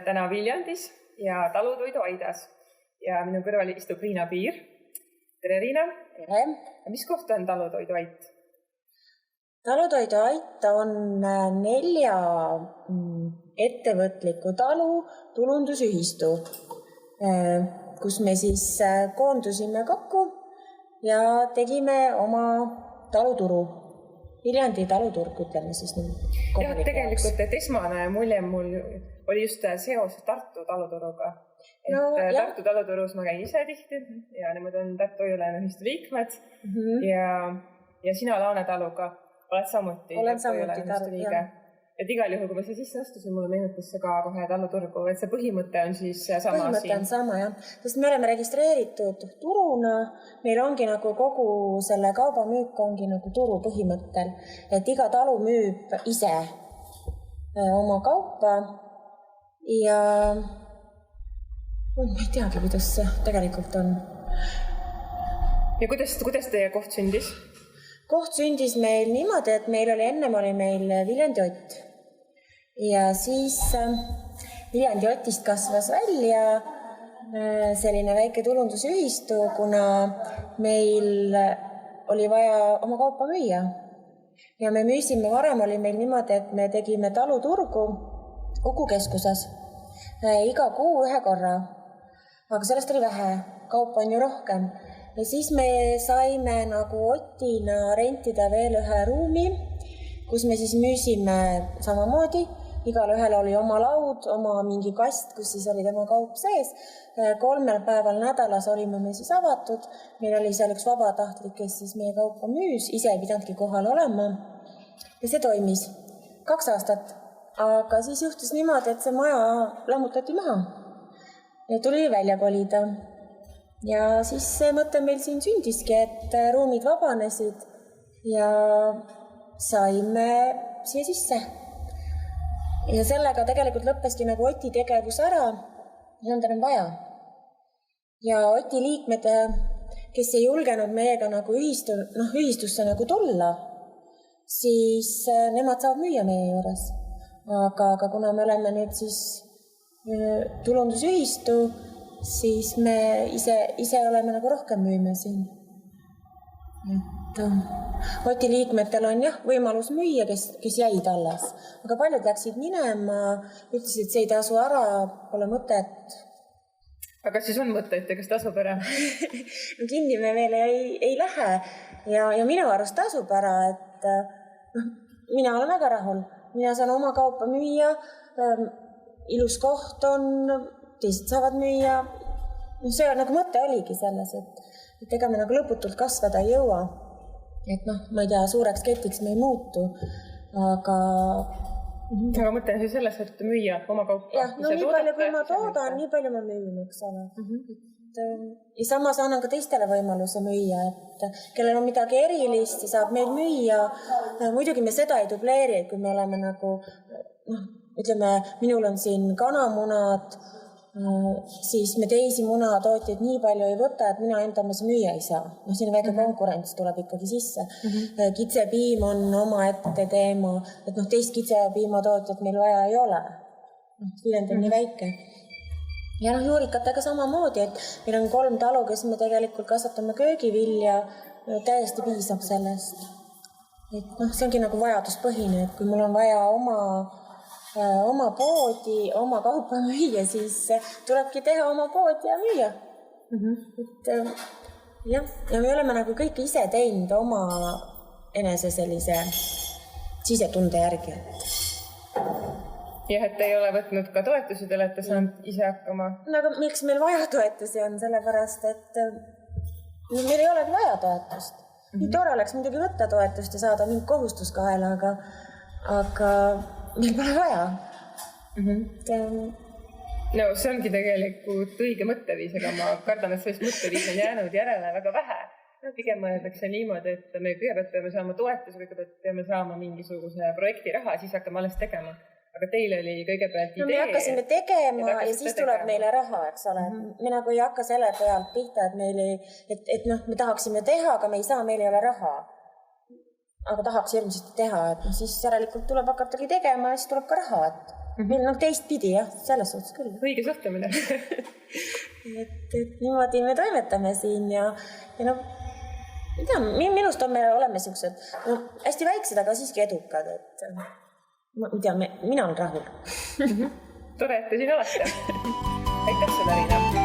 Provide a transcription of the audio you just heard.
Täna Viljandis ja talutoiduaidas ja minu kõrval istub Riina Piir. Tere, Riina! Tere! Mis koht on talutoiduait? Talutoiduait on 4 ettevõtliku talu tulundusühistu, kus me siis koondusime kokku ja tegime oma taluturu. Viljandi taluturg, ütleme siis nii. Jah, tegelikult, et esmane mulje mul oli just seos Tartu taluturuga. Tartu taluturus ma käin ise tihti ja nemad on Tartu Hoiu-laenuühistu liikmed ja sina Laane taluga oled samuti Tartu Hoiu-laenuühistu liige. Et igal juhul, kui ma see sisse astusin, mulle meenutas see ka kohe taluturgu, et see põhimõte on siis sama põhimõte siin. On sama, jah. Sest me oleme registreeritud turuna, meil ongi nagu kogu selle kaubamüük ongi nagu turu põhimõttel, et iga talu müüb ise oma kaupa ja ma ei teagi, kuidas see tegelikult on. Ja kuidas teie koht sündis? Koht sündis meil niimoodi, et ennem oli meil Viljandi Ott. Ja siis Viljandi Otist kasvas välja selline väike tulundusühistu, kuna meil oli vaja oma kaupa müüa. Ja me müüsime, varem oli meil niimoodi, et me tegime taluturgu Uku keskuses iga kuu 1 korra. Aga sellest oli vähe, kaupa on ju rohkem. Ja siis me saime nagu Otina rentida veel 1 ruumi, kus me siis müüsime samamoodi. Igal ühel oli oma laud, oma mingi kast, kus siis oli tema kaup sees. 3 päeval nädalas olime me siis avatud. Meil oli seal üks vabatahtlik, kes siis meie kaupa müüs. Ise ei pidanudki kohal olema. Ja see toimis 2 aastat. Aga siis juhtus niimoodi, et see maja lammutati maha. Ja tuli välja kolida. Ja siis see mõte meil siin sündiski, et ruumid vabanesid ja saime siia sisse. Ja sellega tegelikult lõppeski nagu Oti tegevus ära, ei olnud enam vaja. Ja Oti liikmed, kes ei julgenud meiega nagu ühistusse nagu tulla, siis nemad saavad müüa meie juures. Aga kuna me oleme nüüd siis tulundusühistu, siis me ise oleme nagu rohkem müüme siin. Oti liikmetel on võimalus müüa, kes jäid alles. Aga paljud läksid minema, ütlesid, et see ei tasu ära, pole mõtet. Aga siis on mõtet, kas tasub ära? Kinni me veel ei lähe ja minu arust tasub ära, et mina olen väga rahul. Mina saan oma kaupa müüa, ilus koht on, teised saavad müüa. See nagu mõte oligi selles, et ega me nagu lõputult kasvada ei jõua. Et ma ei tea, suureks ketiks me ei muutu, aga mõte on selles, et müüa oma kaupa. Jah, nii palju kui ma toodan, nii palju ma müün, eks ole. Ja samas annan ka teistele võimaluse müüa, et kellel on midagi erilist ja saab meil müüa. Muidugi me seda ei dubleeri, et kui me oleme nagu, ütleme, minul on siin kanamunad, siis me teisi munatootjaid nii palju ei võta, et mina endamas müüa ei saa. Siin väike konkurents tuleb ikkagi sisse. Kitsepiim on oma ette teema, et teist kitsepiimatootjat meil vaja ei ole. Viljandi on nii väike. Ja juurikatega samamoodi, et meil on 3 talu, kes me tegelikult kasvatame köögivilja, täiesti piisab sellest. Et see ongi nagu vajaduspõhine, et kui mul on vaja oma poodi, oma kaupa müüa, siis tulebki teha oma poodi ja müüa. Ja me oleme nagu kõik ise teinud oma enese sellise sisetunde järgi. Jah, et ei ole võtnud ka toetusi, te olete saanud ise hakkama. Aga miks meil vaja toetusi on? Sellepärast, et meil ei olegi vaja toetust. Nii tore oleks muidugi võtta toetust ja saada mingi kohustus kaela, aga meil pole vaja. No see ongi tegelikult õige mõtteviis, aga ma kardan, et sellist mõtteviis on jäänud järele väga vähe. Pigem mõeldakse niimoodi, et me kõigepealt peame saama toetuse, kõigepealt peame saama mingisuguse projekti raha, siis hakkame alles tegema. Aga teil oli kõigepealt idee. Me hakkasime tegema ja siis tuleb meile raha, eks ole. Me nagu ei hakka selle pealt pihta, et me tahaksime teha, aga me ei saa, meil ei ole raha. Aga tahaks hirmsasti teha, et siis järelikult tuleb hakatagi tegema ja siis tuleb ka raha. Meil on teistpidi, jah, selles suhtes küll. Õige suhtumine. et niimoodi me toimetame siin ja minust on me oleme siuksed hästi väiksed, aga siiski edukad, et mina olen rahul. Tore, et te siin olete. Aitäh sulle, Riina.